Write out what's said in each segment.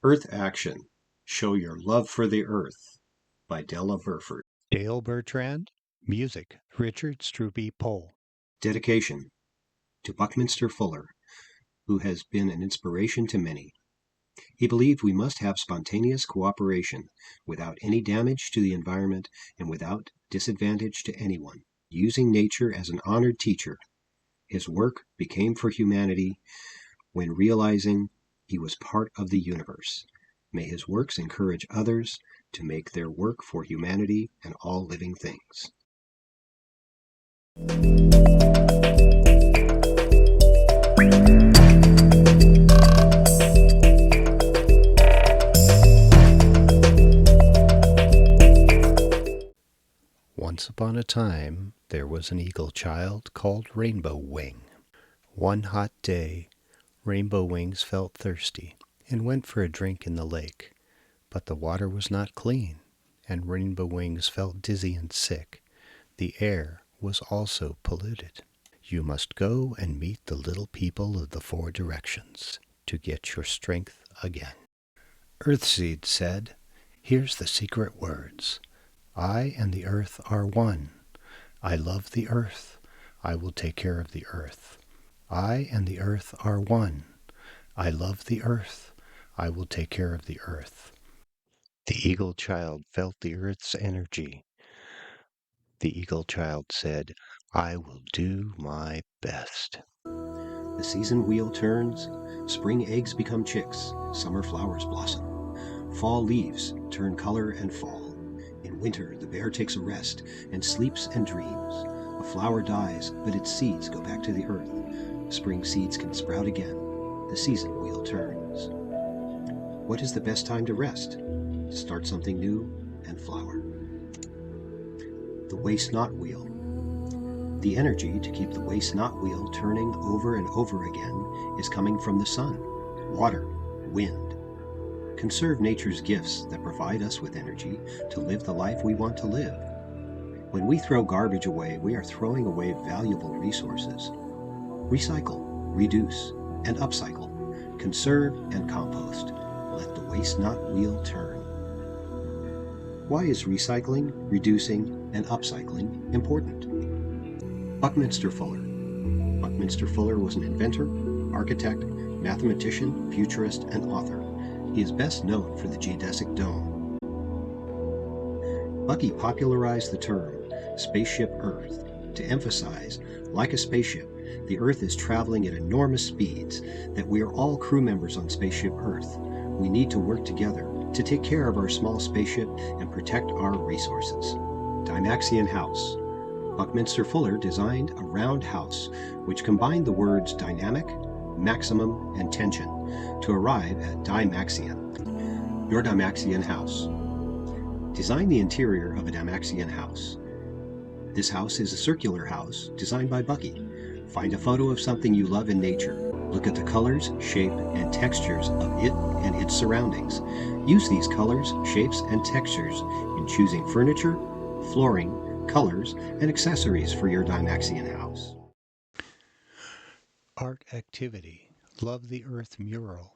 Earth Action. Show Your Love for the Earth by Della Burford. Dale Bertrand. Music, Richard Strupy Pohl. Dedication to Buckminster Fuller, who has been an inspiration to many. He believed we must have spontaneous cooperation without any damage to the environment and without disadvantage to anyone, using nature as an honored teacher. His work became for humanity when realizing he was part of the universe. May his works encourage others to make their work for humanity and all living things. Once upon a time, there was an eagle child called Rainbow Wing. One hot day, Rainbow Wings felt thirsty and went for a drink in the lake. But the water was not clean, and Rainbow Wings felt dizzy and sick. The air was also polluted. You must go and meet the little people of the four directions to get your strength again. Earthseed said, "Here's the secret words. I and the earth are one. I love the earth. I will take care of the earth. I and the earth are one. I love the earth. I will take care of the earth." The eagle child felt the earth's energy. The eagle child said, "I will do my best." The season wheel turns, spring eggs become chicks, summer flowers blossom. Fall leaves turn color and fall. In winter, the bear takes a rest and sleeps and dreams. A flower dies, but its seeds go back to the earth. Spring seeds can sprout again. The season wheel turns. What is the best time to rest? To start something new and flower. The waste not wheel. The energy to keep the waste not wheel turning over and over again is coming from the sun, water, wind. Conserve nature's gifts that provide us with energy to live the life we want to live. When we throw garbage away, we are throwing away valuable resources. Recycle, reduce, and upcycle. Conserve and compost. Let the waste not wheel turn. Why is recycling, reducing, and upcycling important? Buckminster Fuller. Buckminster Fuller was an inventor, architect, mathematician, futurist, and author. He is best known for the geodesic dome. Bucky popularized the term Spaceship Earth to emphasize, like a spaceship, the Earth is traveling at enormous speeds, that we are all crew members on Spaceship Earth. We need to work together to take care of our small spaceship and protect our resources. Dymaxion House. Buckminster Fuller designed a round house which combined the words dynamic, maximum, and tension to arrive at Dymaxion. Your Dymaxion house. Design the interior of a Dymaxion house. This house is a circular house designed by Bucky. Find a photo of something you love in nature. Look at the colors, shape, and textures of it and its surroundings. Use these colors, shapes, and textures in choosing furniture, flooring, colors, and accessories for your Dymaxion house. Art activity. Love the Earth mural.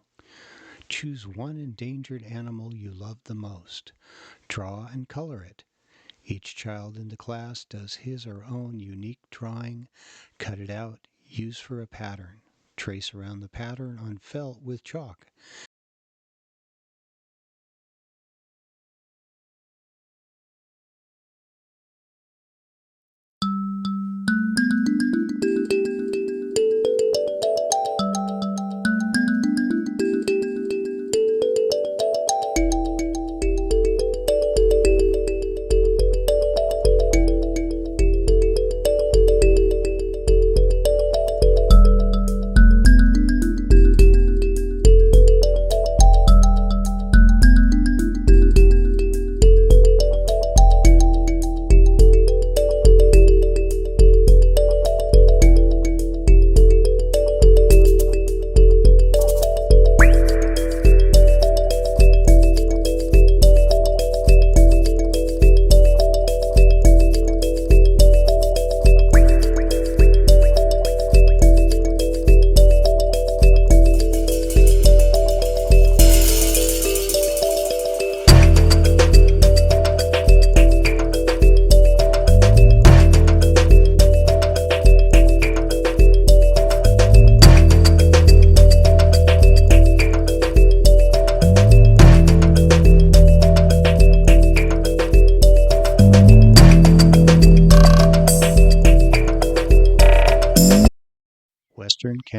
Choose one endangered animal you love the most. Draw and color it. Each child in the class does his or her own unique drawing. Cut it out. Use for a pattern. Trace around the pattern on felt with chalk.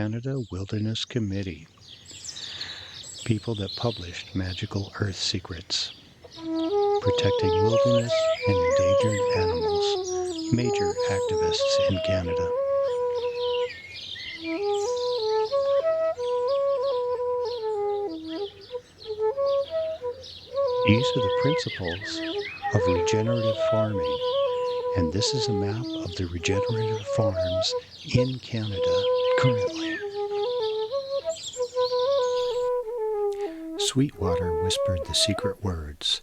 Canada Wilderness Committee, people that published magical earth secrets, protecting wilderness and endangered animals, major activists in Canada. These are the principles of regenerative farming, and this is a map of the regenerative farms in Canada currently. Sweetwater whispered the secret words,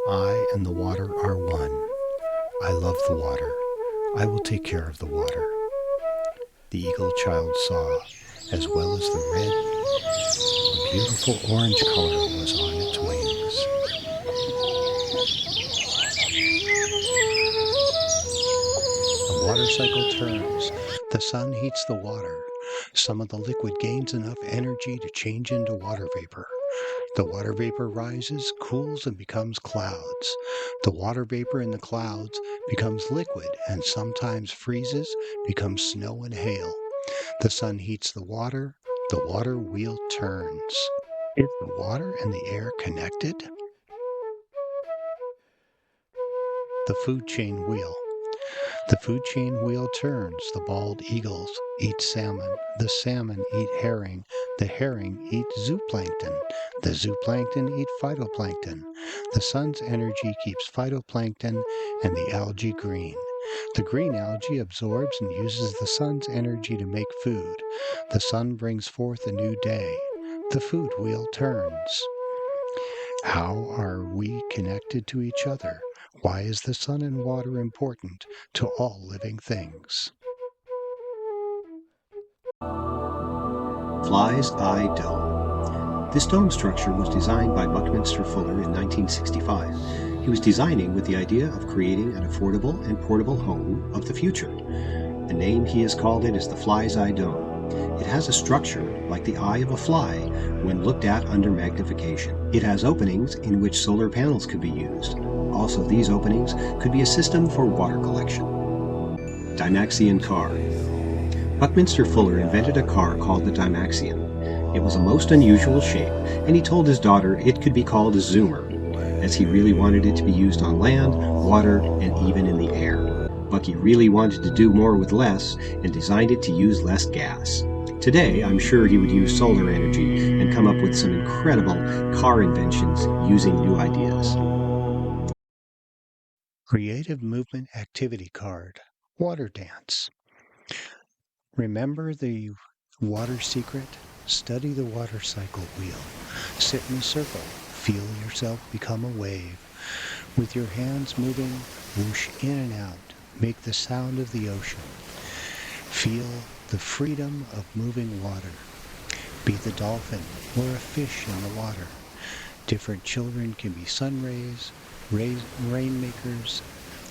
"I and the water are one. I love the water. I will take care of the water." The eagle child saw, as well as the red, a beautiful orange color was on its wings. The water cycle turns. The sun heats the water. Some of the liquid gains enough energy to change into water vapor. The water vapor rises, cools, and becomes clouds. The water vapor in the clouds becomes liquid and sometimes freezes, becomes snow and hail. The sun heats the water wheel turns. Is the water and the air connected? The food chain wheel. The food chain wheel turns. The bald eagles eat salmon. The salmon eat herring. The herring eat zooplankton. The zooplankton eat phytoplankton. The sun's energy keeps phytoplankton and the algae green. The green algae absorbs and uses the sun's energy to make food. The sun brings forth a new day. The food wheel turns. How are we connected to each other? Why is the sun and water important to all living things? Fly's Eye Dome. This dome structure was designed by Buckminster Fuller in 1965. He was designing with the idea of creating an affordable and portable home of the future. The name he has called it is the Fly's Eye Dome. It has a structure like the eye of a fly when looked at under magnification. It has openings in which solar panels could be used. Also, these openings could be a system for water collection. Dymaxion car. Buckminster Fuller invented a car called the Dymaxion. It was a most unusual shape, and he told his daughter it could be called a zoomer, as he really wanted it to be used on land, water, and even in the air. Bucky really wanted to do more with less and designed it to use less gas. Today, I'm sure he would use solar energy and come up with some incredible car inventions using new ideas. Creative Movement Activity Card. Water Dance. Remember the water secret? Study the water cycle wheel. Sit in a circle. Feel yourself become a wave. With your hands moving, whoosh in and out. Make the sound of the ocean. Feel the freedom of moving water. Be the dolphin or a fish in the water. Different children can be sun rays, rainmakers,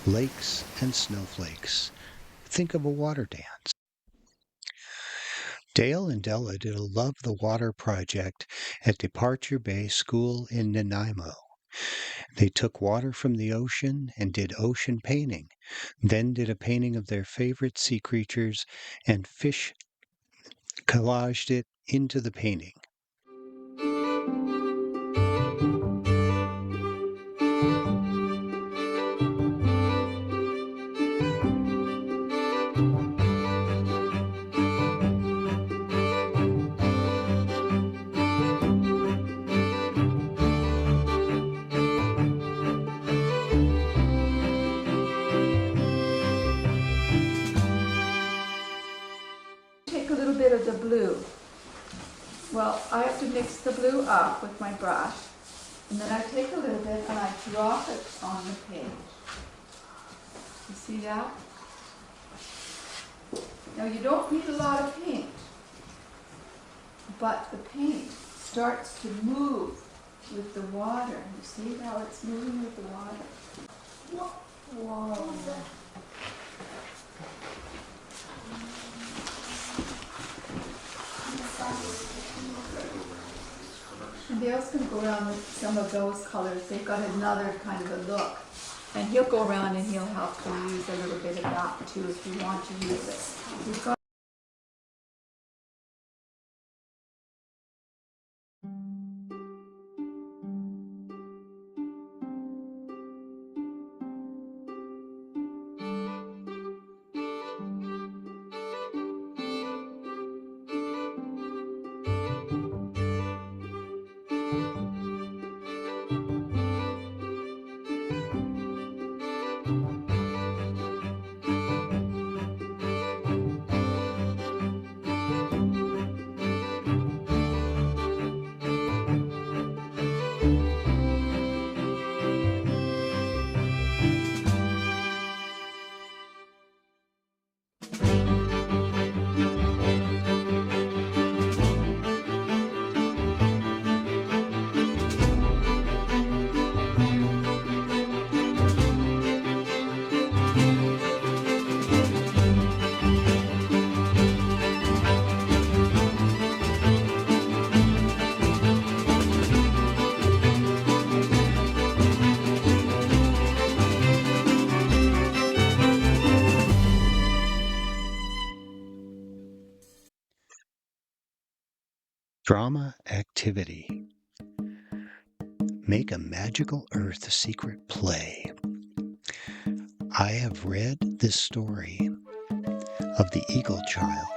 lakes, and snowflakes. Think of a water dance. Dale and Della did a Love the Water project at Departure Bay School in Nanaimo. They took water from the ocean and did ocean painting, then did a painting of their favorite sea creatures and fish, collaged it into the painting. Take a little bit of the blue. Well, I have to mix the blue up with my brush, and then I take a little bit and I drop it on the page. You see that? Now you don't need a lot of paint, but the paint starts to move with the water. You see how it's moving with the water? Whoa. And Dale's going to go around with some of those colors. They've got another kind of a look. And he'll go around and he'll help to use a little bit of that too if you want to use it. We've got Drama activity. Make a magical earth secret play. I have read this story of the Eagle Child.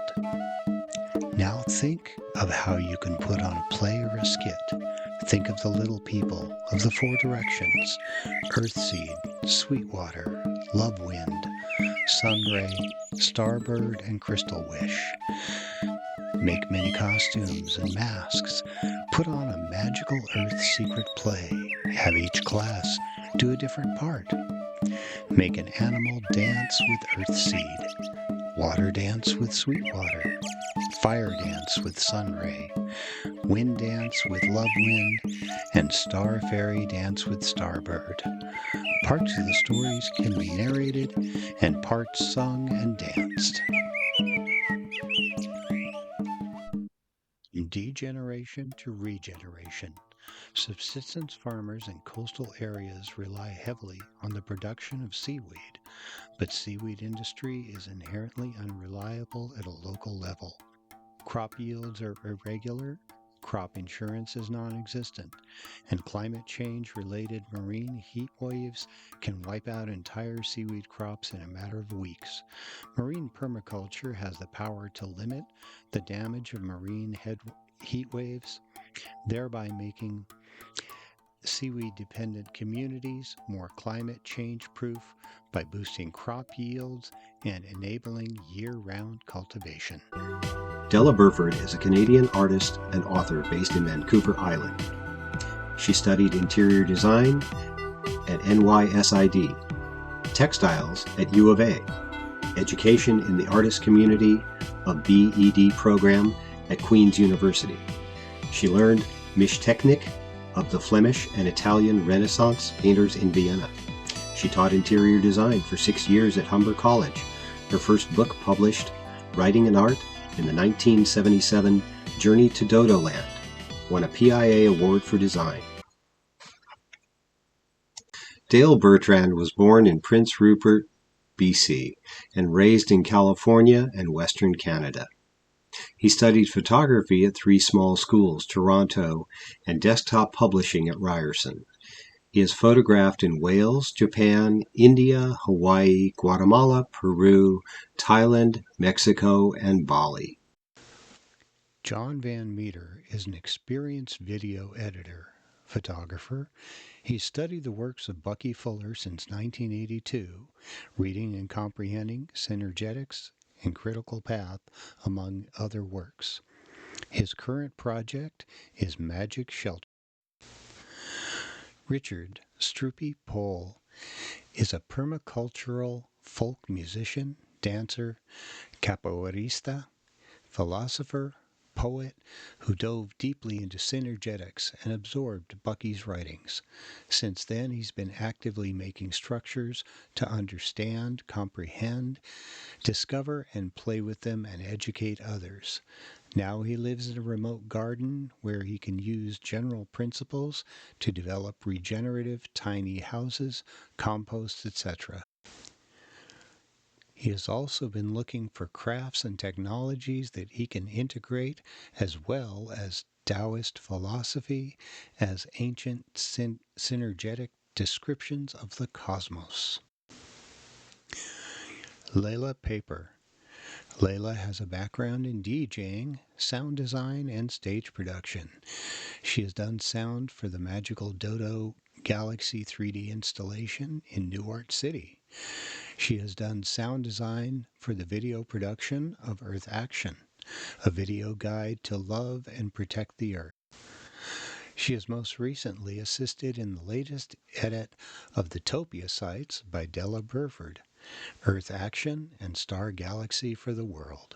Now think of how you can put on a play or a skit. Think of the little people of the four directions: Earthseed, Sweetwater, Love Wind, Sunray, Starbird, and Crystal Wish. Make many costumes and masks. Put on a magical Earth secret play. Have each class do a different part. Make an animal dance with Earthseed, water dance with Sweetwater, fire dance with Sunray, wind dance with Love Wind, and Star Fairy dance with Starbird. Parts of the stories can be narrated and parts sung and danced. Degeneration to regeneration. Subsistence farmers in coastal areas rely heavily on the production of seaweed, but seaweed industry is inherently unreliable at a local level. Crop yields are irregular, crop insurance is non-existent, and climate change-related marine heat waves can wipe out entire seaweed crops in a matter of weeks. Marine permaculture has the power to limit the damage of marine heat waves, thereby making seaweed-dependent communities more climate change-proof by boosting crop yields and enabling year-round cultivation. Della Burford is a Canadian artist and author based in Vancouver Island. She studied interior design at NYSID, textiles at U of A, education in the artist community of BEd program at Queen's University. She learned Mischtechnik of the Flemish and Italian Renaissance painters in Vienna. She taught interior design for 6 years at Humber College. Her first book published, Writing and Art, in the 1977 Journey to Dodo Land, won a PIA Award for Design. Dale Bertrand was born in Prince Rupert, BC, and raised in California and Western Canada. He studied photography at 3 small schools, Toronto, and desktop publishing at Ryerson. He has photographed in Wales, Japan, India, Hawaii, Guatemala, Peru, Thailand, Mexico, and Bali. John Van Meter is an experienced video editor, photographer. He studied the works of Bucky Fuller since 1982, reading and comprehending Synergetics and Critical Path, among other works. His current project is Magic Shelter. Richard Stroopy Pohl is a permacultural folk musician, dancer, capoeirista, philosopher, poet who dove deeply into synergetics and absorbed Bucky's writings. Since then, he's been actively making structures to understand, comprehend, discover, and play with them and educate others. Now he lives in a remote garden where he can use general principles to develop regenerative tiny houses, compost, etc. He has also been looking for crafts and technologies that he can integrate, as well as Taoist philosophy as ancient synergetic descriptions of the cosmos. Layla Paper. Layla has a background in DJing, sound design, and stage production. She has done sound for the Magical Dodo Galaxy 3D installation in Newark City. She has done sound design for the video production of Earth Action, a video guide to love and protect the Earth. She has most recently assisted in the latest edit of the Topia sites by Della Burford, Earth Action and Star Galaxy for the World.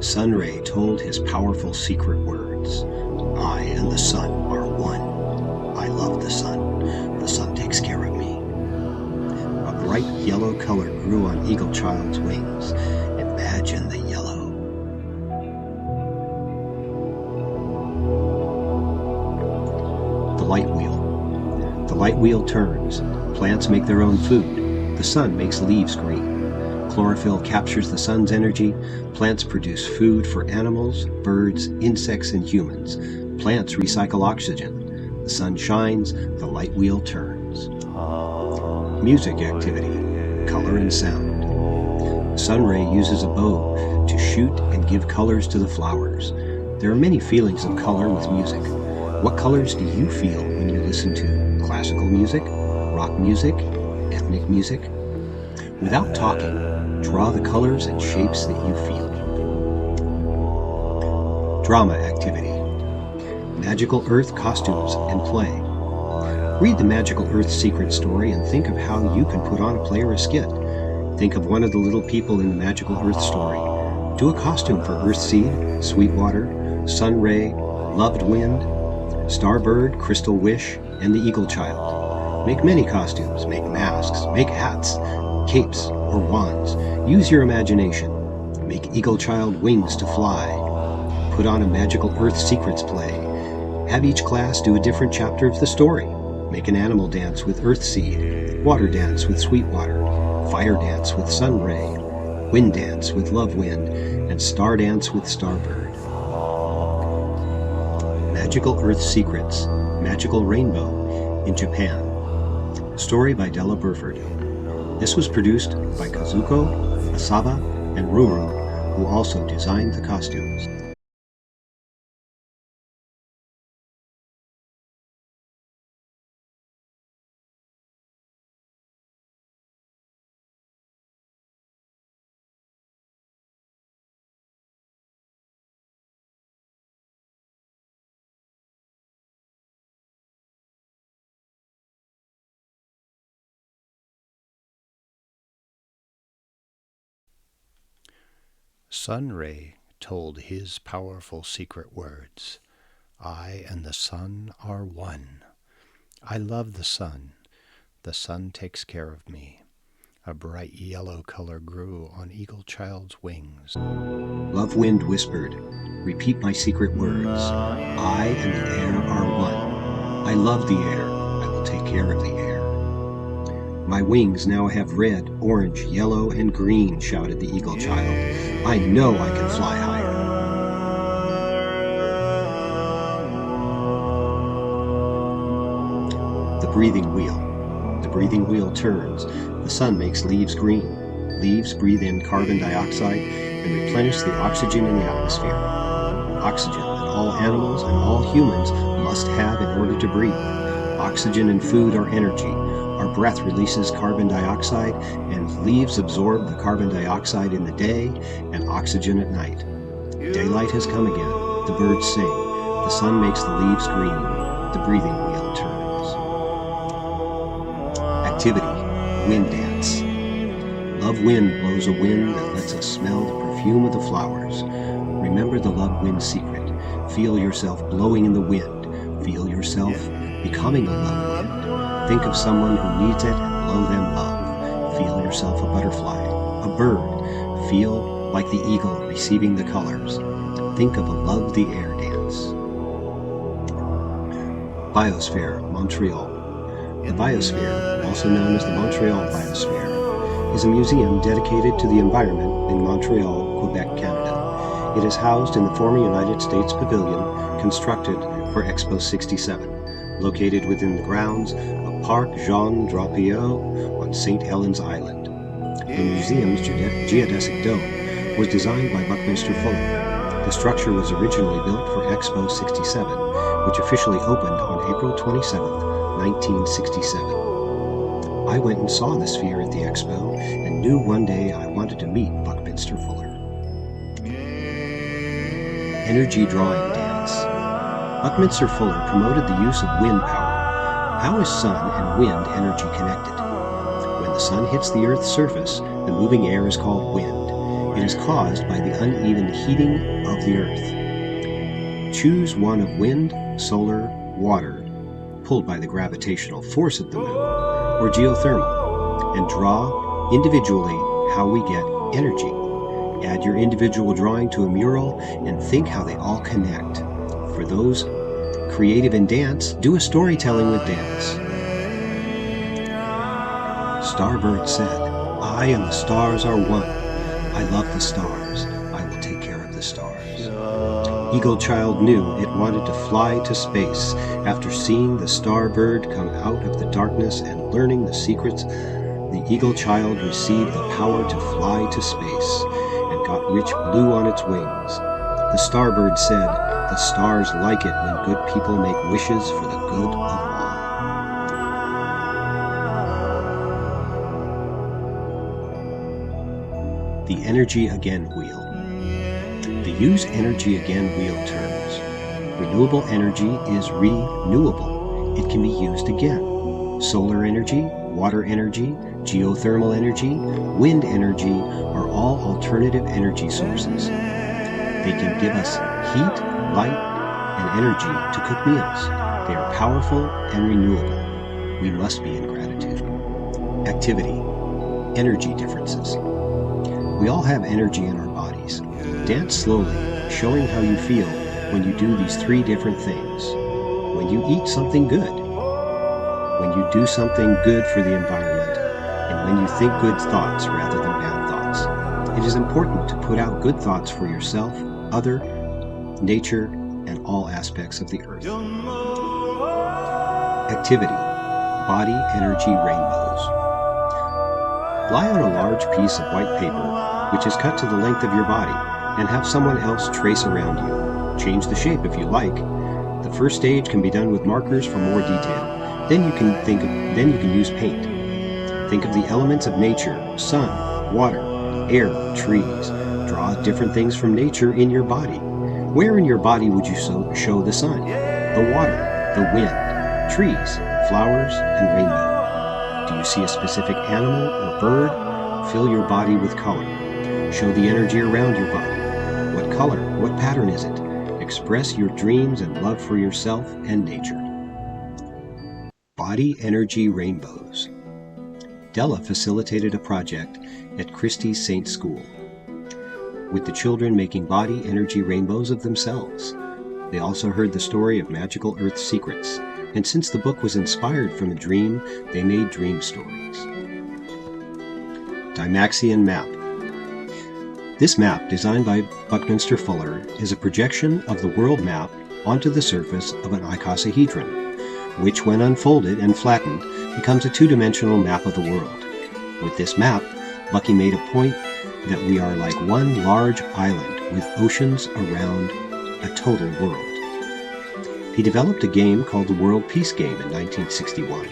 Sun Ray told his powerful secret words. I and the sun are one. I love the sun. The sun takes care of me. A bright yellow color grew on Eagle Child's wings. Imagine the yellow. The light wheel. The light wheel turns. Plants make their own food. The sun makes leaves green. Chlorophyll captures the sun's energy. Plants produce food for animals, birds, insects, and humans. Plants recycle oxygen. The sun shines, the light wheel turns. Music activity, color and sound. Sun Ray uses a bow to shoot and give colors to the flowers. There are many feelings of color with music. What colors do you feel when you listen to classical music, rock music, ethnic music? Without talking, draw the colors and shapes that you feel. Drama activity. Magical Earth costumes and play. Read the Magical Earth secret story and think of how you can put on a play or a skit. Think of one of the little people in the Magical Earth story. Do a costume for Earthseed, Sweetwater, Sun Ray, Loved Wind, Starbird, Crystal Wish, and the Eagle Child. Make many costumes, make masks, make hats, capes, or wands. Use your imagination. Make Eagle Child wings to fly. Put on a Magical Earth Secrets play. Have each class do a different chapter of the story. Make an animal dance with Earthseed, water dance with Sweetwater, fire dance with Sun Ray, wind dance with Love Wind, and star dance with Starbird. Magical Earth Secrets, Magical Rainbow in Japan. Story by Della Burford. This was produced by Kazuko, Asaba, and Ruru, who also designed the costumes. Sun Ray told his powerful secret words. I and the sun are one. I love the sun. The sun takes care of me. A bright yellow color grew on Eagle Child's wings. Love Wind whispered, repeat my secret words. I and the air are one. I love the air. I will take care of the air. My wings now have red, orange, yellow, and green, shouted the Eagle Child. I know I can fly higher. The breathing wheel. The breathing wheel turns. The sun makes leaves green. Leaves breathe in carbon dioxide and replenish the oxygen in the atmosphere. Oxygen that all animals and all humans must have in order to breathe. Oxygen and food are energy. Our breath releases carbon dioxide, and leaves absorb the carbon dioxide in the day and oxygen at night. Daylight has come again. The birds sing. The sun makes the leaves green. The breathing wheel turns. Activity. Wind dance. Love Wind blows a wind that lets us smell the perfume of the flowers. Remember the Love Wind secret. Feel yourself blowing in the wind. Feel yourself becoming a love wind. Think of someone who needs it and blow them love. Feel yourself a butterfly, a bird. Feel like the eagle receiving the colors. Think of a Love the Air dance. Biosphere, Montreal. The Biosphere, also known as the Montreal Biosphere, is a museum dedicated to the environment in Montreal, Quebec, Canada. It is housed in the former United States Pavilion, constructed for Expo 67, located within the grounds of Parc Jean Drapeau on St. Helens Island. The museum's geodesic dome was designed by Buckminster Fuller. The structure was originally built for Expo 67, which officially opened on April 27, 1967. I went and saw the sphere at the Expo and knew one day I wanted to meet Buckminster Fuller. Energy Drawing Dance. Buckminster Fuller promoted the use of wind power. How is sun and wind energy connected? When the sun hits the Earth's surface, the moving air is called wind. It is caused by the uneven heating of the earth. Choose one of wind, solar, water, pulled by the gravitational force of the moon, or geothermal, and draw individually how we get energy. Add your individual drawing to a mural and think how they all connect. For those creative in dance, do a storytelling with dance. Starbird said, "I and the stars are one. I love the stars. I will take care of the stars." Eagle Child knew it wanted to fly to space. After seeing the Starbird come out of the darkness and learning the secrets, the Eagle Child received the power to fly to space and got rich blue on its wings. The Starbird said, "The stars like it when good people make wishes for the good of all." The Energy Again Wheel. The Use Energy Again wheel turns. Renewable energy is renewable. It can be used again. Solar energy, water energy, geothermal energy, wind energy are all alternative energy sources. They can give us heat, light, and energy to cook meals. They are powerful and renewable. We must be in gratitude. Activity. Energy differences. We all have energy in our bodies. Dance slowly, showing how you feel when you do these 3 different things. When you eat something good, when you do something good for the environment, and when you think good thoughts rather than bad thoughts. It is important to put out good thoughts for yourself, other, nature, and all aspects of the earth. Activity. Body energy rainbows. Lie on a large piece of white paper, which is cut to the length of your body, and have someone else trace around you. Change the shape if you like. The first stage can be done with markers for more detail. Then you can use paint. Think of the elements of nature: sun, water, air, trees. Draw different things from nature in your body. Where in your body would you show the sun, the water, the wind, trees, flowers, and rainbow? Do you see a specific animal or bird? Fill your body with color. Show the energy around your body. What color? What pattern is it? Express your dreams and love for yourself and nature. Body energy rainbows. Della facilitated a project at Christie's Saint School, with the children making body energy rainbows of themselves. They also heard the story of magical earth secrets, and since the book was inspired from a dream, they made dream stories. Dymaxion Map. This map, designed by Buckminster Fuller, is a projection of the world map onto the surface of an icosahedron, which, when unfolded and flattened, becomes a 2-dimensional map of the world. With this map, Bucky made a point that we are like one large island with oceans around a total world. He developed a game called the World Peace Game in 1961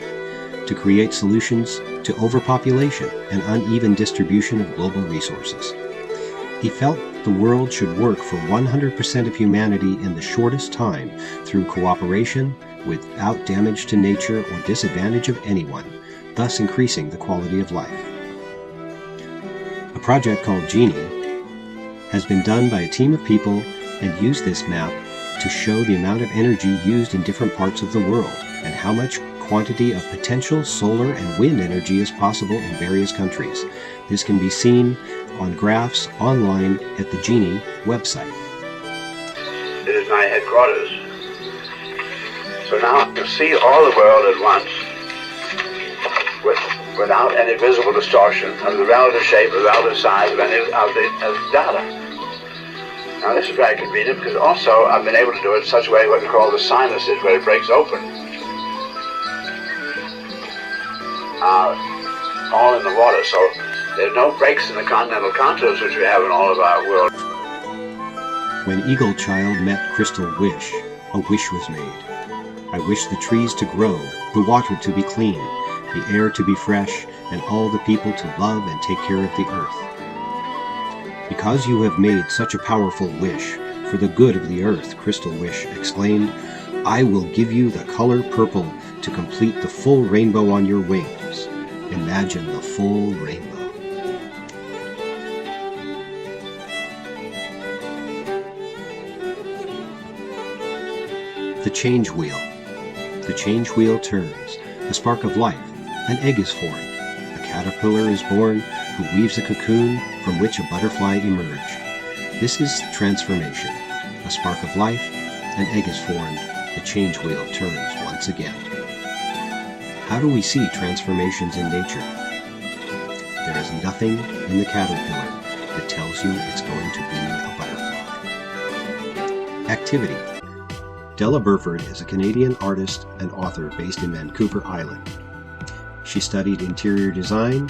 to create solutions to overpopulation and uneven distribution of global resources. He felt the world should work for 100% of humanity in the shortest time through cooperation without damage to nature or disadvantage of anyone, thus increasing the quality of life. A project called Genie has been done by a team of people and used this map to show the amount of energy used in different parts of the world and how much quantity of potential solar and wind energy is possible in various countries. This can be seen on graphs online at the Genie website. It is my headquarters. So now I can see all the world at once without any visible distortion of the relative shape, the relative size of any of the data. Now this is very convenient because also I've been able to do it in such a way what we call the sinuses, where it breaks open. All in the water, so there's no breaks in the continental contours which we have in all of our world. When Eagle Child met Crystal Wish, a wish was made. I wish the trees to grow, the water to be clean, the air to be fresh, and all the people to love and take care of the earth. Because you have made such a powerful wish for the good of the earth, Crystal Wish exclaimed, I will give you the color purple to complete the full rainbow on your wings. Imagine the full rainbow. The change wheel. The change wheel turns. A spark of life. An egg is formed. A caterpillar is born who weaves a cocoon from which a butterfly emerge. This is transformation. A spark of life. An egg is formed. The change wheel turns once again. How do we see transformations in nature? There is nothing in the caterpillar that tells you it's going to be a butterfly. Activity. Della Burford is a Canadian artist and author based in Vancouver Island. She studied interior design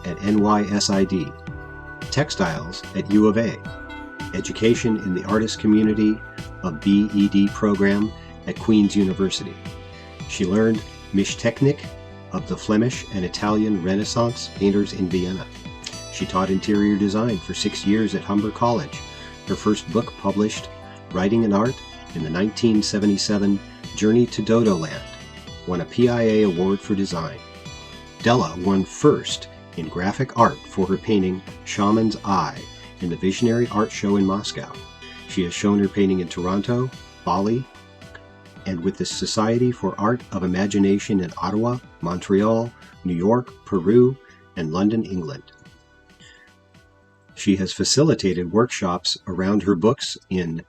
at NYSID, textiles at U of A, education in the artist community of BEd program at Queen's University. She learned Mischtechnik of the Flemish and Italian Renaissance painters in Vienna. She taught interior design for 6 years at Humber College. Her first book published, Writing and Art, in the 1977 Journey to Dodo Land, won a PIA award for design. Della won first in graphic art for her painting Shaman's Eye in the Visionary Art Show in Moscow. She has shown her painting in Toronto, Bali, and with the Society for Art of Imagination in Ottawa, Montreal, New York, Peru, and London, England. She has facilitated workshops around her books in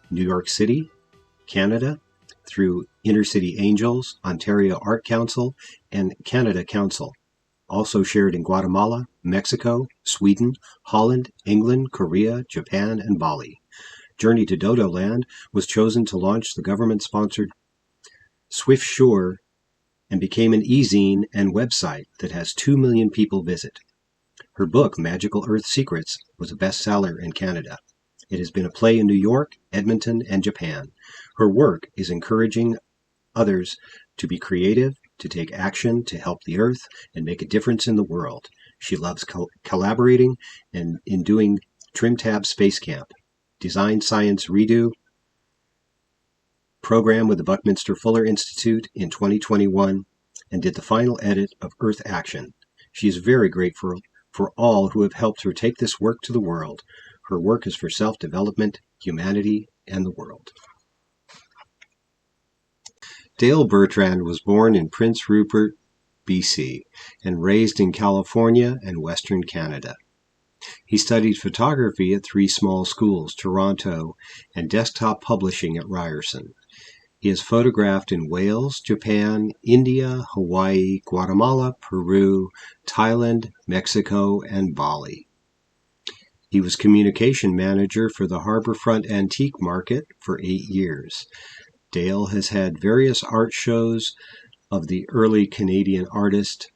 New York City, Canada, through Inner City Angels, Ontario Art Council, and Canada Council. Also shared in Guatemala, Mexico, Sweden, Holland, England, Korea, Japan, and Bali. Journey to Dodo Land was chosen to launch the government-sponsored Swift Shore and became an e-zine and website that has 2 million people visit. Her book, Magical Earth Secrets, was a bestseller in Canada. It has been a play in New York, Edmonton, and Japan. Her work is encouraging others to be creative, to take action, to help the earth, and make a difference in the world. She loves collaborating and in doing Trim Tab Space Camp, Design Science Redo program with the Buckminster Fuller Institute in 2021, and did the final edit of Earth Action. She is very grateful for all who have helped her take this work to the world. Her work is for self-development, humanity, and the world. Dale Bertrand was born in Prince Rupert, BC, and raised in California and Western Canada. He studied photography at 3 small schools, Toronto, and desktop publishing at Ryerson. He has photographed in Wales, Japan, India, Hawaii, Guatemala, Peru, Thailand, Mexico, and Bali. He was communication manager for the Harborfront Antique Market for 8 years. Dale has had various art shows of the early Canadian artist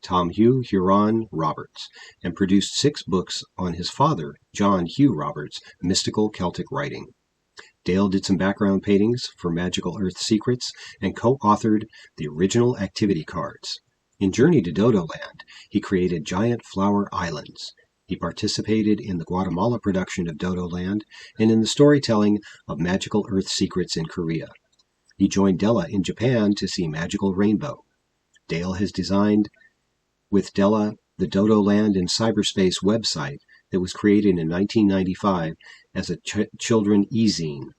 Tom Hugh Huron Roberts, and produced 6 books on his father, John Hugh Roberts' mystical Celtic writing. Dale did some background paintings for Magical Earth Secrets and co-authored the original activity cards. In Journey to Dodo Land, he created giant flower islands. He participated in the Guatemala production of Dodo Land and in the storytelling of Magical Earth Secrets in Korea. He joined Della in Japan to see Magical Rainbow. Dale has designed with Della the Dodo Land in Cyberspace website that was created in 1995 as a children e-zine.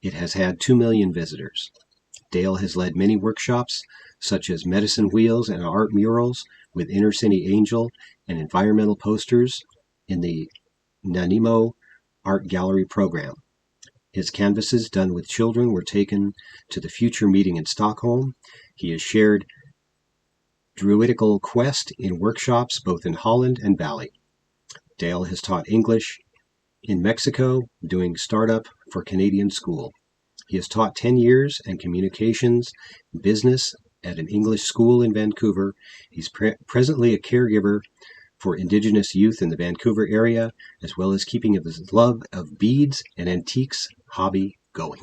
It has had 2 million visitors. Dale has led many workshops, such as medicine wheels and art murals with Inner City Angel and environmental posters in the Nanimo Art Gallery program. His canvases done with children were taken to the Future meeting in Stockholm. He has shared Druidical Quest in workshops both in Holland and Bali. Dale has taught English in Mexico, doing startup for Canadian school. He has taught 10 years and communications business at an English school in Vancouver. He's presently a caregiver for Indigenous youth in the Vancouver area, as well as keeping his love of beads and antiques hobby going.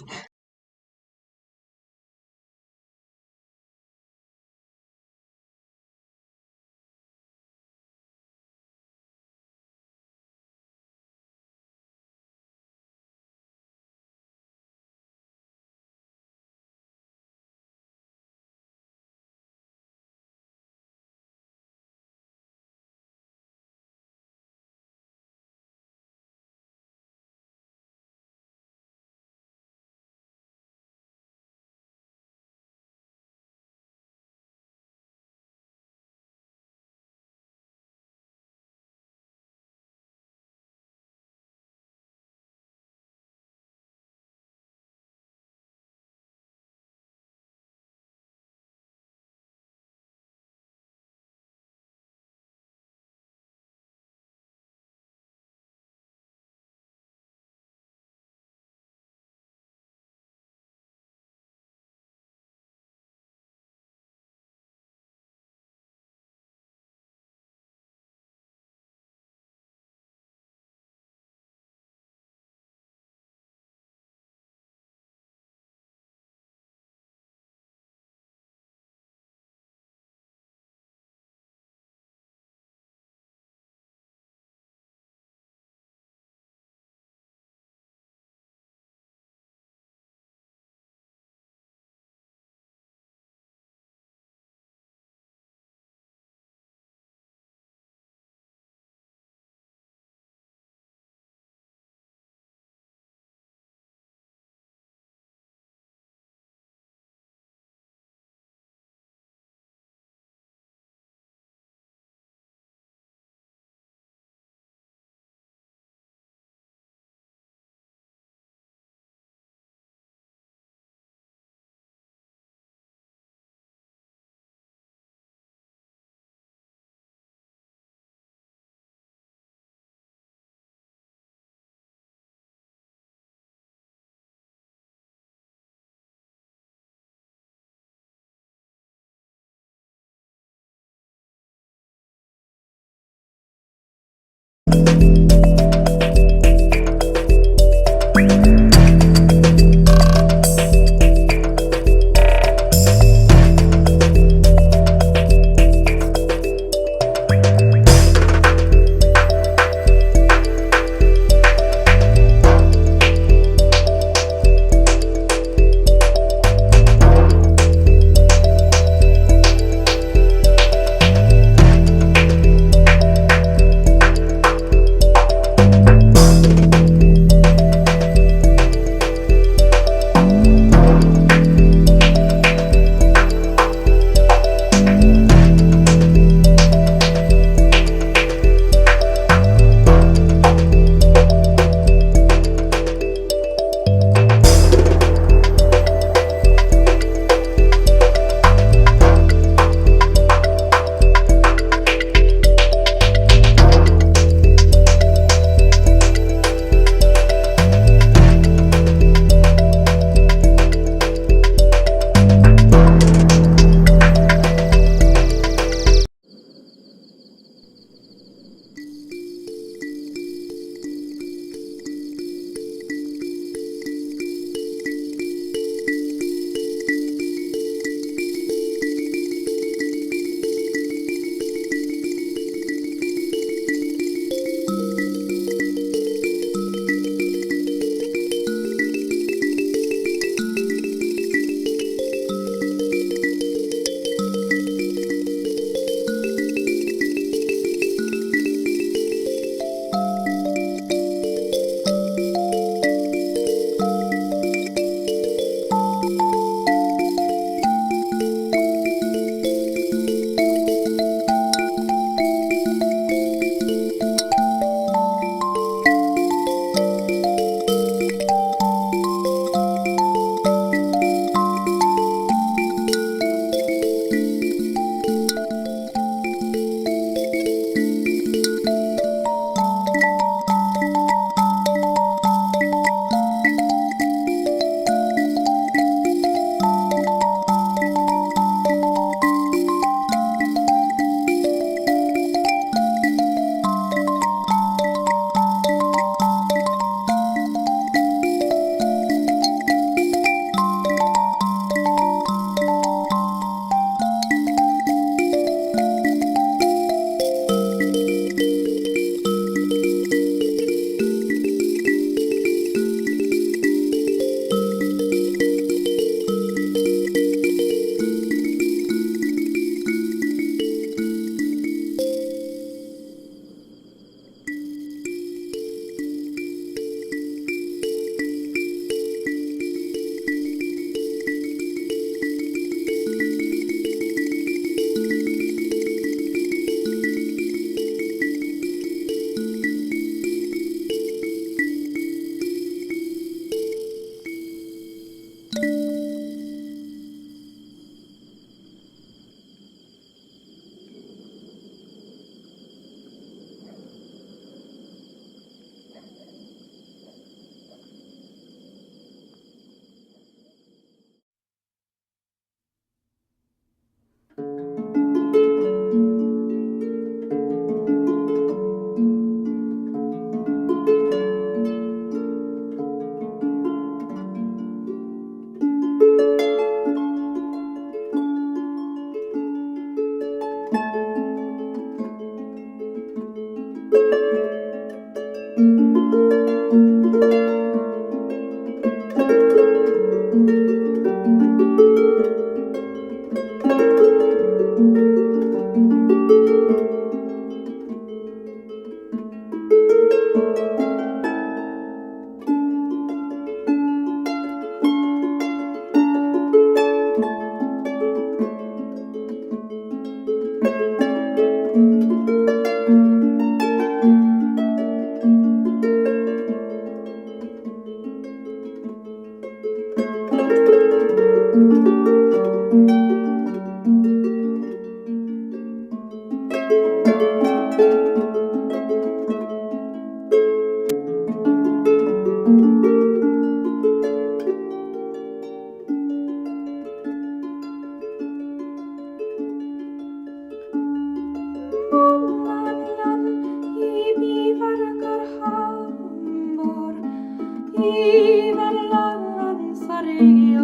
Ivan Lansari